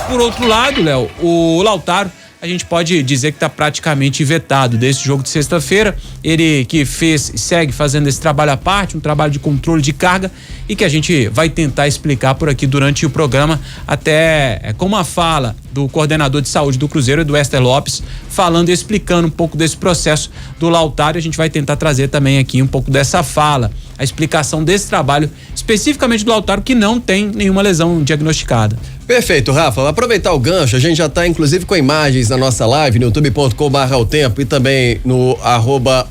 por outro lado, Léo, o Lautaro, a gente pode dizer que está praticamente vetado desse jogo de sexta-feira. Ele que segue fazendo esse trabalho à parte, um trabalho de controle de carga, e que a gente vai tentar explicar por aqui durante o programa, até com uma fala do coordenador de saúde do Cruzeiro, do Ester Lopes, falando e explicando um pouco desse processo do Lautaro. A gente vai tentar trazer também aqui um pouco dessa fala, a explicação desse trabalho, especificamente do Lautaro, que não tem nenhuma lesão diagnosticada. Perfeito, Rafa. Aproveitar o gancho, a gente já está inclusive com imagens na nossa live no youtube.com/otempo e também no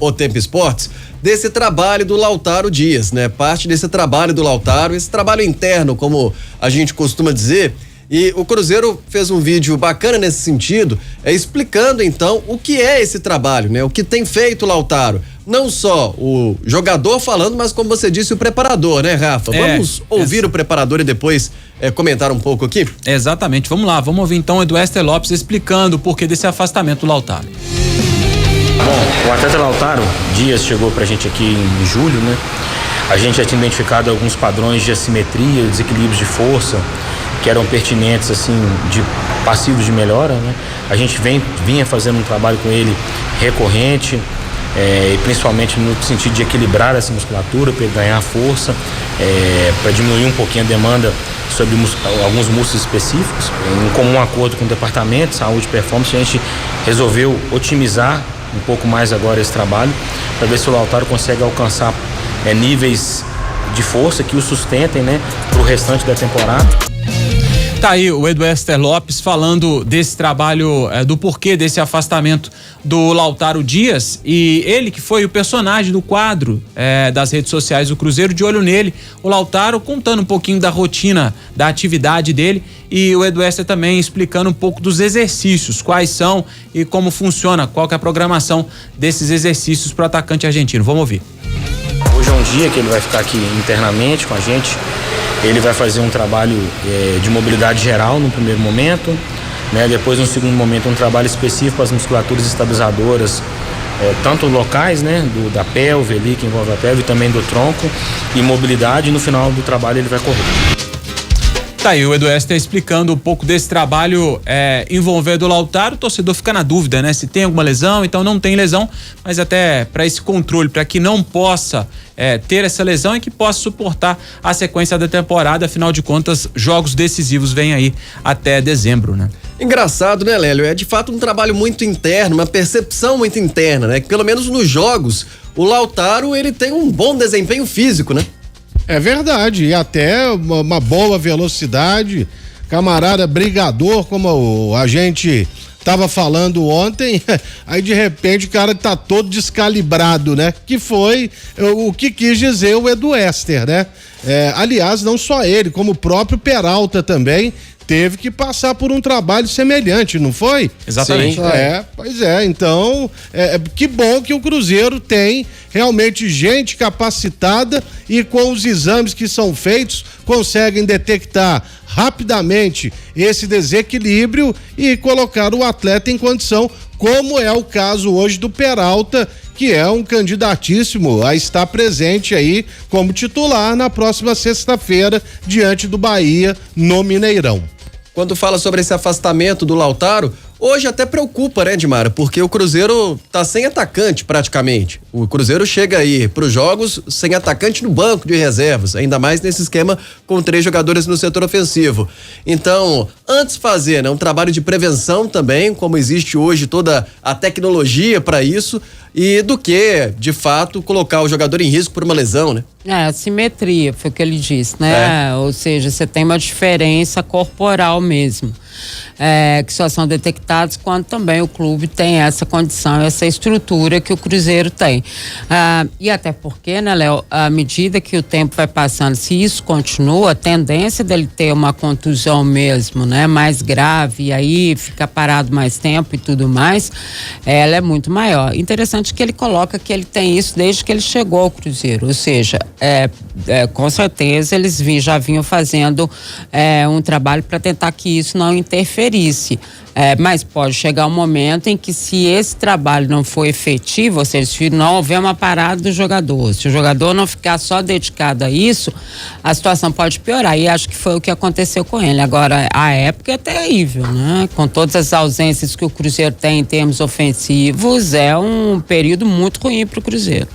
@otempoesportes, desse trabalho do Lautaro Dias, né? Parte desse trabalho do Lautaro, esse trabalho interno, como a gente costuma dizer. E o Cruzeiro fez um vídeo bacana nesse sentido, explicando então o que é esse trabalho, né? O que tem feito o Lautaro. Não só o jogador falando, mas como você disse, o preparador, né, Rafa? Vamos ouvir o preparador e depois comentar um pouco aqui? Exatamente, vamos lá, vamos ouvir então o Ester Lopes explicando o porquê desse afastamento do Lautaro. Bom, o atleta Lautaro Dias chegou pra gente aqui em julho, né? A gente já tinha identificado alguns padrões de assimetria, desequilíbrios de força, que eram pertinentes, assim, de passivos de melhora, né? A gente vinha fazendo um trabalho com ele recorrente, e principalmente no sentido de equilibrar essa musculatura para ele ganhar força, para diminuir um pouquinho a demanda sobre alguns músculos específicos. Em comum acordo com o departamento de saúde e performance, a gente resolveu otimizar um pouco mais agora esse trabalho, para ver se o Lautaro consegue alcançar níveis de força que o sustentem, né, para o restante da temporada. Tá aí o Ester Lopes falando desse trabalho, do porquê desse afastamento do Lautaro Dias, e ele que foi o personagem do quadro das redes sociais do Cruzeiro, de olho nele, o Lautaro contando um pouquinho da rotina, da atividade dele, e o Ester também explicando um pouco dos exercícios, quais são e como funciona, qual que é a programação desses exercícios para o atacante argentino. Vamos ouvir. Hoje é um dia que ele vai ficar aqui internamente com a gente. Ele vai fazer um trabalho de mobilidade geral no primeiro momento, né? Depois, no segundo momento, um trabalho específico para as musculaturas estabilizadoras, tanto locais, né? Da pelve ali, que envolve a pelve, e também do tronco, e mobilidade. E no final do trabalho ele vai correr. Tá aí o Ester explicando um pouco desse trabalho envolvendo o Lautaro. O torcedor fica na dúvida, né? Se tem alguma lesão, então não tem lesão, mas até para esse controle, para que não possa ter essa lesão e que possa suportar a sequência da temporada. Afinal de contas, jogos decisivos vêm aí até dezembro, né? Engraçado, né, Lélio? É de fato um trabalho muito interno, uma percepção muito interna, né? Que pelo menos nos jogos, o Lautaro, ele tem um bom desempenho físico, né? É verdade, e até uma boa velocidade, camarada brigador, como a gente tava falando ontem, aí de repente o cara tá todo descalibrado, né? Que foi o que quis dizer o Ester, né? Aliás, não só ele, como o próprio Peralta também teve que passar por um trabalho semelhante, não foi? Exatamente. Sim, pois é, então, que bom que o Cruzeiro tem realmente gente capacitada e com os exames que são feitos, conseguem detectar rapidamente esse desequilíbrio e colocar o atleta em condição, como é o caso hoje do Peralta, que é um candidatíssimo a estar presente aí como titular na próxima sexta-feira diante do Bahia no Mineirão. Quando fala sobre esse afastamento do Lautaro, hoje até preocupa, né, Edmar? Porque o Cruzeiro tá sem atacante praticamente. O Cruzeiro chega aí pros jogos sem atacante no banco de reservas, ainda mais nesse esquema com 3 jogadores no setor ofensivo. Então, antes fazer, né, um trabalho de prevenção também, como existe hoje toda a tecnologia para isso, e do que, de fato, colocar o jogador em risco por uma lesão, né? Assimetria, foi o que ele disse, né? Ou seja, você tem uma diferença corporal mesmo, que só são detectados quando também o clube tem essa condição, essa estrutura que o Cruzeiro tem. E até porque, né, Léo, à medida que o tempo vai passando, se isso continua, a tendência dele ter uma contusão mesmo, né, mais grave, e aí ficar parado mais tempo e tudo mais, ela é muito maior. Interessante interessante que ele coloca que ele tem isso desde que ele chegou ao Cruzeiro, ou seja, com certeza eles já vinham fazendo um trabalho para tentar que isso não interferisse. Mas pode chegar um momento em que, se esse trabalho não for efetivo, ou seja, se não houver uma parada do jogador, se o jogador não ficar só dedicado a isso, a situação pode piorar. E acho que foi o que aconteceu com ele. Agora, a época é terrível, né? Com todas as ausências que o Cruzeiro tem em termos ofensivos, é um período muito ruim para o Cruzeiro.